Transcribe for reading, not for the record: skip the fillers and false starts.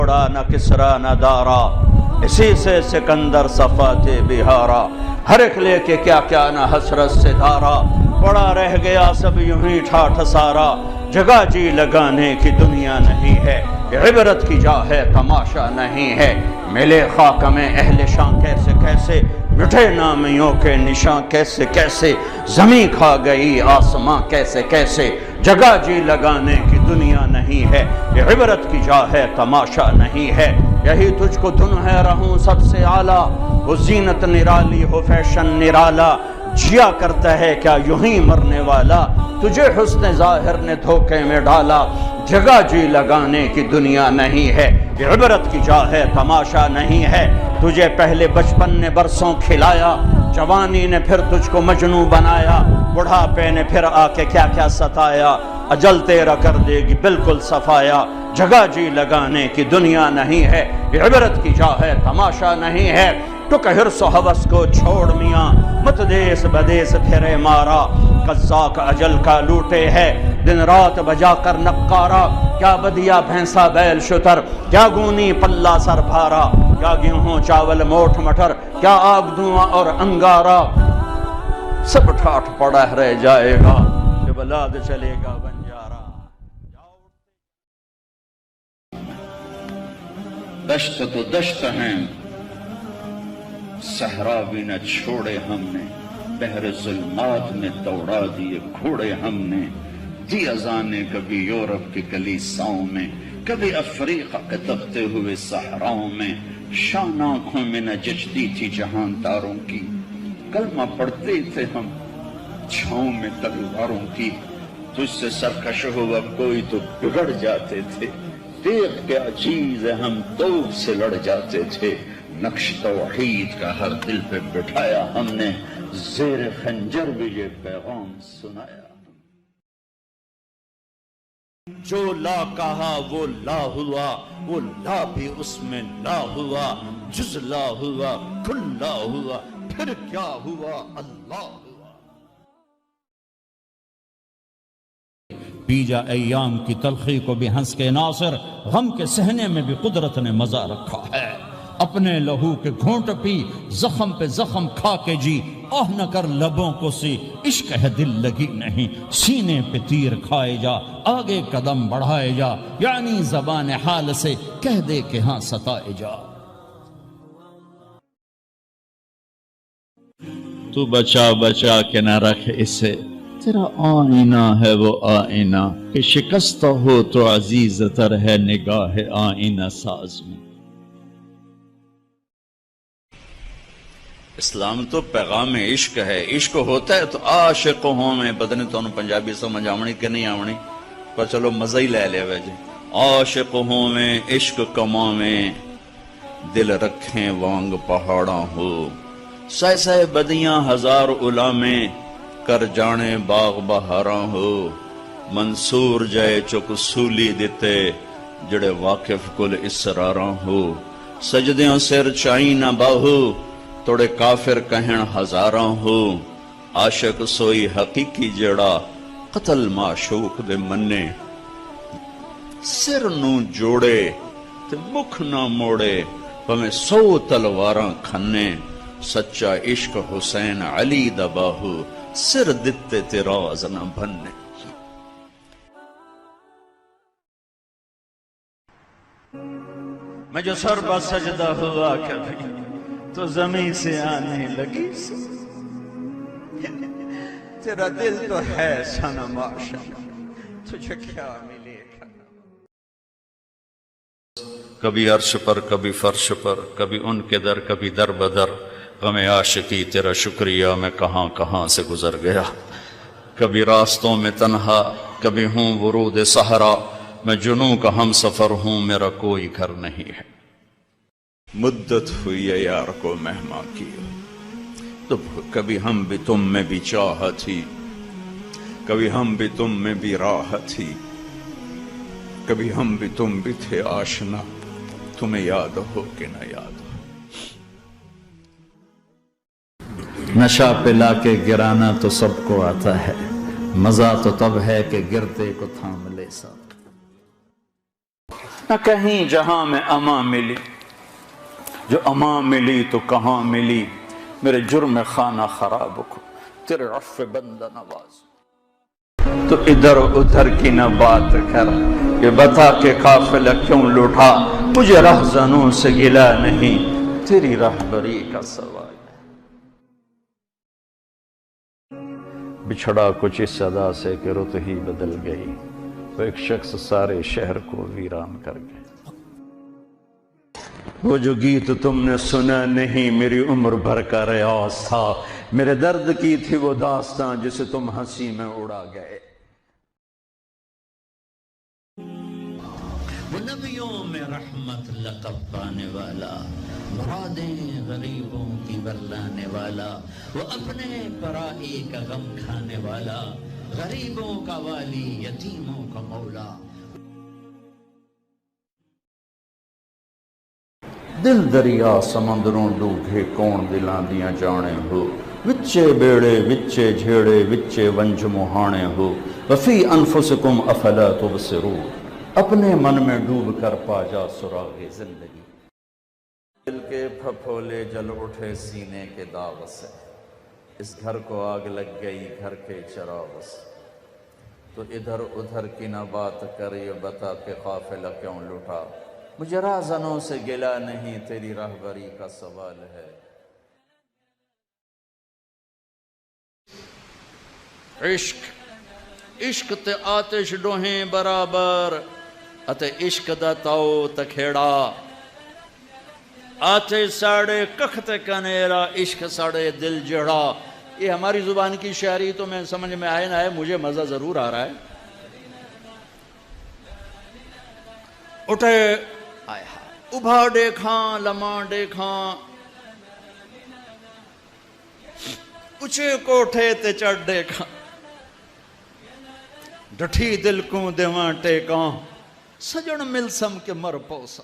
چھوڑا نہ کسرا نہ دارا، اسی سے سکندر صفات بہارا، ہر ایک لے کے کیا کیا نہ حسرت سے دھارا، پڑا رہ گیا سب یوں ہی ٹھاٹھ سارا، جگہ جی لگانے کی دنیا نہیں ہے، عبرت کی جا ہے تماشا نہیں ہے، ملے خاک میں اہل شان کیسے کیسے، مٹھے نامیوں کے نشاں کیسے کیسے، زمین کھا گئی آسماں کیسے کیسے، جگہ جی لگانے کی دنیا نہیں ہے، یہ عبرت کی جا ہے تماشا نہیں ہے، یہی تجھ کو دن ہے رہوں سب سے اعلیٰ، وہ زینت نرالی ہو فیشن نرالا، جیا کرتا ہے کیا یوں ہی مرنے والا، تجھے حسن ظاہر نے دھوکے میں ڈالا، جگہ جی لگانے کی دنیا نہیں ہے، یہ عبرت کی جا ہے تماشا نہیں ہے، تجھے پہلے بچپن نے برسوں کھلایا، جوانی نے پھر تجھ کو مجنوں بنایا، بڑھاپے نے پھر آ کے کیا کیا ستایا، اجل تیرا کر دے گی بالکل صفایا، جگہ جی لگانے کی دنیا نہیں ہے، یہ عبرت کی جا ہے تماشا نہیں ہے، تو کہ حرص و حوث کو چھوڑ میاں، مت دیس بدیس پھرے مارا، قزاق اجل کا لوٹے ہے، دن رات بجا کر نقارا، کیا بدیا بھینسا بیل شتر، کیا گونی پلہ سر بھارا، کیا گیہوں چاول موٹھ مٹر، کیا آگ دھواں اور انگارا، سب ٹھاٹھ پڑا رہ جائے گا، جب لاد چلے گا بنجارا۔ دشت تو دشت ہیں، صحرا بھی نہ چھوڑے ہم نے، بحر ظلمات میں دوڑا دیے گھوڑے ہم نے، دی اذانیں کبھی یورپ کی کلیساؤں میں، کبھی افریقہ کے دبتے ہوئے صحراؤں میں، شان آنکھوں میں نہ جچتی تھی جہان تاروں کی، کلمہ پڑھتے تھے ہم چھاؤں میں تلواروں کی، تجھ سے سرکش ہوا کوئی تو بگڑ جاتے تھے، دیکھ کیا چیز ہے ہم توپ سے لڑ جاتے تھے، نقش توحید کا ہر دل پہ بٹھایا ہم نے، زیر خنجر بھی یہ پیغام سنایا۔ جو لا کہا وہ لا ہوا، وہ لا بھی اس میں لا ہوا، جز لا ہوا کل لا ہوا، پھر کیا ہوا اللہ ہوا۔ بیجا ایام کی تلخی کو بھی ہنس کے ناصر، غم کے سہنے میں بھی قدرت نے مزہ رکھا ہے، اپنے لہو کے گھونٹ پی، زخم پہ زخم کھا کے جی، آہ نہ کر لبوں کو سی، عشق ہے دل لگی نہیں، سینے پہ تیر کھائے جا، آگے قدم بڑھائے جا، یعنی زبان حال سے کہہ دے کہ ہاں ستائے جا۔ تو بچا بچا کے نہ رکھ اسے، تیرا آئینہ ہے وہ آئینہ، کہ شکست ہو تو عزیز تر ہے نگاہ آئینہ ساز میں۔ اسلام تو پیغام عشق ہے، عشق ہوتا ہے تو عاشق ہوں میں، پتہ نہیں تو پنجابی سمجھ آونی کہ نہیں آونی، پر چلو مزہ ہی لے لیا ویجے، عاشق ہوں میں عشق کماں میں، دل رکھیں وانگ پہاڑاں ہو، سہ سہ بدیاں ہزار علامیں، کر جانے باغ بہاراں ہو، منصور جائے چک سولی دیتے، جڑے واقف کل اسراراں ہو، سجدیاں سر چائی نہ باہو، توڑے کافر کہن ہزاراں ہو، عاشق سوئی حقیقی جڑا، قتل معشوق دے منے، سر نو جوڑے تے مکھ نہ موڑے، پمیں 100 تلواراں کھنے، سچا عشق حسین علی دا باہو، سر دتے تے راز نہ بھنے۔ میں جو سر با سجدہ ہوا کبھی تو زمین سے آنے لگی سی، تیرا دل تو ہے صنم عاشق، تجھے کیا ملے گا۔ کبھی عرش پر کبھی فرش پر، کبھی ان کے در کبھی در بدر، غم عاشقی تیرا شکریہ میں کہاں کہاں سے گزر گیا، کبھی راستوں میں تنہا کبھی ہوں ورود صحرا، میں جنوں کا ہم سفر ہوں میرا کوئی گھر نہیں ہے۔ مدت ہوئی ہے یار کو مہماں کی، تو کبھی ہم بھی تم میں بھی چاہت تھی، کبھی ہم بھی تم میں بھی راحت تھی، کبھی ہم بھی تم بھی تھے آشنا، تمہیں یاد ہو کہ نہ یاد ہو۔ نشہ پلا کے گرانا تو سب کو آتا ہے، مزہ تو تب ہے کہ گرتے کو تھام لے ساتھ۔ نہ کہیں جہاں میں امان ملی، جو امان ملی تو کہاں ملی، میرے جرم خانہ خراب کو تیرے عفو بندہ نواز۔ تو ادھر ادھر کی نہ بات کر، یہ بتا کہ قافلہ کیوں لوٹا، مجھے رہزنوں سے گلا نہیں، تیری رہبری کا سوال ہے۔ بچھڑا کچھ اس صدا سے کہ رت ہی بدل گئی، وہ ایک شخص سارے شہر کو ویران کر گئے۔ وہ جو گیت تم نے سنا نہیں میری عمر بھر کا ریاض تھا، میرے درد کی تھی وہ داستان جسے تم ہنسی میں اڑا گئے۔ وہ نبیوں میں رحمت لقب پانے والا، مرادیں غریبوں کی ورلانے والا، وہ اپنے پرائی کا غم کھانے والا، غریبوں کا والی یتیموں کا مولا۔ دل دریا سمندروں ڈوبے کون دلاں دیاں جانے ہو، وچے بیڑے وچے جھیڑے وچے ونج مہانے ہو، وفی انفسکم افلا تبصرون، اپنے من میں ڈوب کر پا جا سراغ زندگی۔ دل کے پھپھولے جل اٹھے سینے کے داغ سے، اس گھر کو آگ لگ گئی گھر کے چراغ سے۔ تو ادھر ادھر کی نہ بات کر، یہ بتا کہ قافلہ کیوں لوٹا، مجھے رہزنوں سے گلا نہیں، تیری راہبری کا سوال ہے۔ عشق عشق تے آتش ڈوہیں برابر، اتے عشق دا تاؤ تکھیڑا، آتش ساڑے کخت کنیرا، عشق ساڑے دل جڑا۔ یہ ہماری زبان کی شاعری تو میں سمجھ میں آئے نہ آئے، مجھے مزہ ضرور آ رہا ہے۔ اٹھے ابھا دیکھاں لمحہ دیکھاں، اچھے کوٹھے تے چڑھ دیکھاں، ڈٹھی دل کو دیواں ٹیکاں، سجن ملسم کے مر پوسا۔